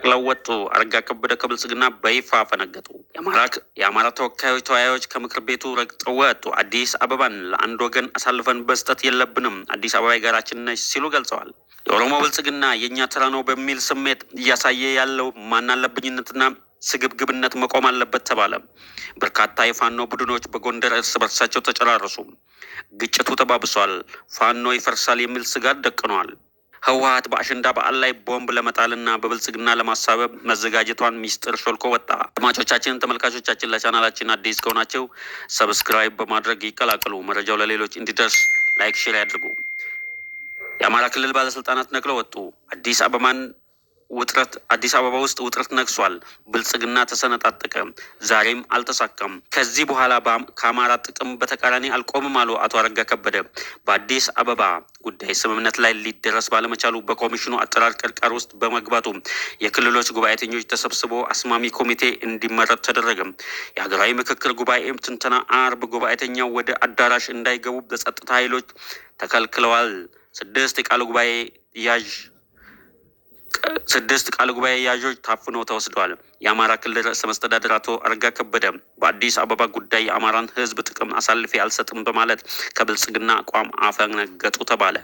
ነቅለው ወጡ። አረጋ ከበደ ከብልጽግና በይፋ ፈነገጡ። የአማራ ተወካዮች ከምክር ቤቱ ረግጠው ወጡ። አዲስ አበባን ለአንድ ወገን አሳልፈን መስጠት የለብንም፣ አዲስ አበባ የጋራችን ነች ሲሉ ገልጸዋል። የኦሮሞ ብልጽግና የእኛ ተራ ነው በሚል ስሜት እያሳየ ያለው ማናለብኝነትና ስግብግብነት መቆም አለበት ተባለ። በርካታ የፋኖ ቡድኖች በጎንደር እርስ በርሳቸው ተጨራረሱ። ግጭቱ ተባብሷል። ፋኖ ይፈርሳል የሚል ስጋት ደቅኗል። ህወሓት በአሸንዳ በዓል ላይ ቦምብ ለመጣልና በብልጽግና ለማሳበብ መዘጋጀቷን ሚስጥር ሾልኮ ወጣ። አድማጮቻችን፣ ተመልካቾቻችን ለቻናላችን አዲስ ከሆናችሁ ሰብስክራይብ በማድረግ ይቀላቀሉ። መረጃው ለሌሎች እንዲደርስ ላይክ፣ ሼር ያድርጉ። የአማራ ክልል ባለስልጣናት ነቅለው ወጡ። አዲስ አበባ ውስጥ ውጥረት ነግሷል። ብልጽግና ተሰነጣጠቀ። ዛሬም አልተሳካም። ከዚህ በኋላ ከአማራ ጥቅም በተቃራኒ አልቆምም አሉ አቶ አረጋ ከበደ። በአዲስ አበባ ጉዳይ ስምምነት ላይ ሊደረስ ባለመቻሉ በኮሚሽኑ አጠራር ቅርቃር ውስጥ በመግባቱ የክልሎች ጉባኤተኞች ተሰብስቦ አስማሚ ኮሚቴ እንዲመረጥ ተደረገ። የሀገራዊ ምክክር ጉባኤም ትንተና አርብ ጉባኤተኛው ወደ አዳራሽ እንዳይገቡ በጸጥታ ኃይሎች ተከልክለዋል። ስድስት ቃል ጉባኤ ያዦች ታፍኖ ተወስደዋል። የአማራ ክልል ርዕሰ መስተዳድር አቶ አረጋ ከበደ በአዲስ አበባ ጉዳይ የአማራን ሕዝብ ጥቅም አሳልፌ አልሰጥም በማለት ከብልጽግና አቋም አፈነገጡ ተባለ።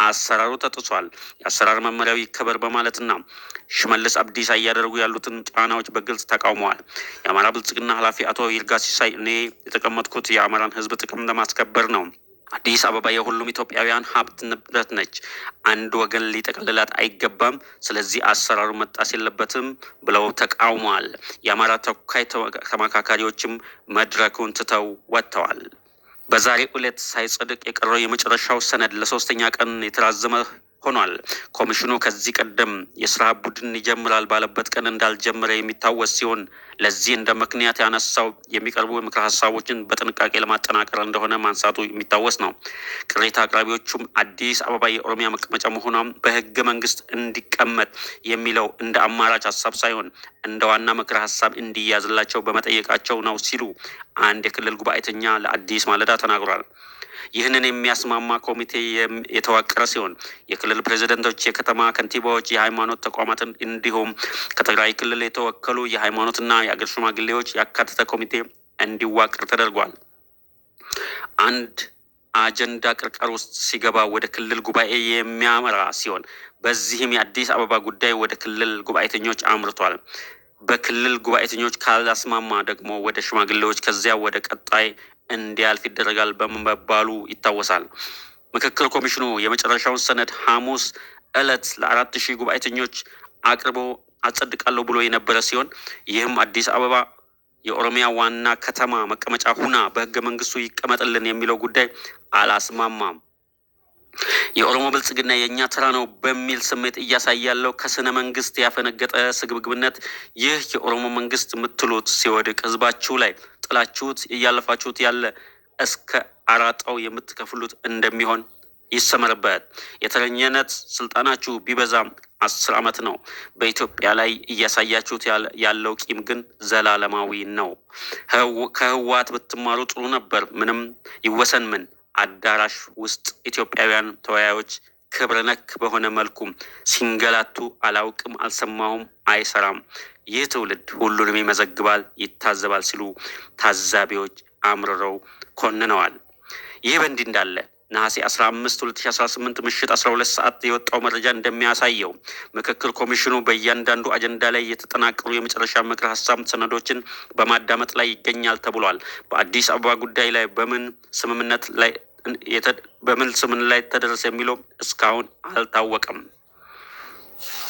አሰራሩ ተጥሷል፣ የአሰራር መመሪያው ይከበር በማለትና ሽመልስ አብዲሳ እያደረጉ ያሉትን ጫናዎች በግልጽ ተቃውመዋል። የአማራ ብልጽግና ኃላፊ አቶ ይርጋ ሲሳይ እኔ የተቀመጥኩት የአማራን ሕዝብ ጥቅም ለማስከበር ነው። አዲስ አበባ የሁሉም ኢትዮጵያውያን ሀብት ንብረት ነች። አንድ ወገን ሊጠቀልላት አይገባም። ስለዚህ አሰራሩ መጣስ የለበትም ብለው ተቃውመዋል። የአማራ ተወካይ ተመካካሪዎችም መድረኩን ትተው ወጥተዋል። በዛሬው ዕለት ሳይጸድቅ የቀረው የመጨረሻው ሰነድ ለሶስተኛ ቀን የተራዘመ ሆኗል። ኮሚሽኑ ከዚህ ቀደም የስራ ቡድን ይጀምራል ባለበት ቀን እንዳልጀመረ የሚታወስ ሲሆን ለዚህ እንደ ምክንያት ያነሳው የሚቀርቡ ምክረ ሀሳቦችን በጥንቃቄ ለማጠናቀር እንደሆነ ማንሳቱ የሚታወስ ነው። ቅሬታ አቅራቢዎቹም አዲስ አበባ የኦሮሚያ መቀመጫ መሆኗም በህገ መንግስት እንዲቀመጥ የሚለው እንደ አማራጭ ሀሳብ ሳይሆን እንደ ዋና ምክረ ሀሳብ እንዲያዝላቸው በመጠየቃቸው ነው ሲሉ አንድ የክልል ጉባኤተኛ ለአዲስ ማለዳ ተናግሯል። ይህንን የሚያስማማ ኮሚቴ የተዋቀረ ሲሆን የክልል ፕሬዝደንቶች፣ የከተማ ከንቲባዎች፣ የሃይማኖት ተቋማትን እንዲሁም ከትግራይ ክልል የተወከሉ የሃይማኖትና የአገር ሽማግሌዎች ያካተተ ኮሚቴ እንዲዋቀር ተደርጓል። አንድ አጀንዳ ቅርቃር ውስጥ ሲገባ ወደ ክልል ጉባኤ የሚያመራ ሲሆን በዚህም የአዲስ አበባ ጉዳይ ወደ ክልል ጉባኤተኞች አምርቷል። በክልል ጉባኤተኞች ካላስማማ ደግሞ ወደ ሽማግሌዎች ከዚያ ወደ ቀጣይ እንዲያልፍ ይደረጋል በመባሉ ይታወሳል። ምክክር ኮሚሽኑ የመጨረሻውን ሰነድ ሐሙስ ዕለት ለ4,000 ጉባኤተኞች አቅርቦ አጸድቃለሁ ብሎ የነበረ ሲሆን ይህም አዲስ አበባ የኦሮሚያ ዋና ከተማ መቀመጫ ሁና በህገ መንግስቱ ይቀመጥልን የሚለው ጉዳይ አላስማማም። የኦሮሞ ብልጽግና የእኛ ተራ ነው በሚል ስሜት እያሳየ ያለው ከስነ መንግስት ያፈነገጠ ስግብግብነት ይህ የኦሮሞ መንግስት የምትሉት ሲወድቅ ህዝባችሁ ላይ ጥላችሁት እያለፋችሁት ያለ እስከ አራጣው የምትከፍሉት እንደሚሆን ይሰመርበት። የተረኘነት ስልጣናችሁ ቢበዛም 10 ዓመት ነው። በኢትዮጵያ ላይ እያሳያችሁት ያለው ቂም ግን ዘላለማዊ ነው። ከህወሓት ብትማሩ ጥሩ ነበር። ምንም ይወሰን ምን አዳራሽ ውስጥ ኢትዮጵያውያን ተወያዮች ክብረ ነክ በሆነ መልኩ ሲንገላቱ አላውቅም፣ አልሰማሁም፣ አይሰራም። ይህ ትውልድ ሁሉንም ይመዘግባል፣ ይታዘባል ሲሉ ታዛቢዎች አምርረው ኮንነዋል። ይህ በእንዲህ እንዳለ ነሐሴ 15 2018 ምሽት 12 ሰዓት የወጣው መረጃ እንደሚያሳየው ምክክር ኮሚሽኑ በእያንዳንዱ አጀንዳ ላይ የተጠናቀሩ የመጨረሻ ምክረ ሀሳብ ሰነዶችን በማዳመጥ ላይ ይገኛል ተብሏል። በአዲስ አበባ ጉዳይ ላይ በምን ስምምነት ላይ ተደረሰ የሚለው እስካሁን አልታወቀም።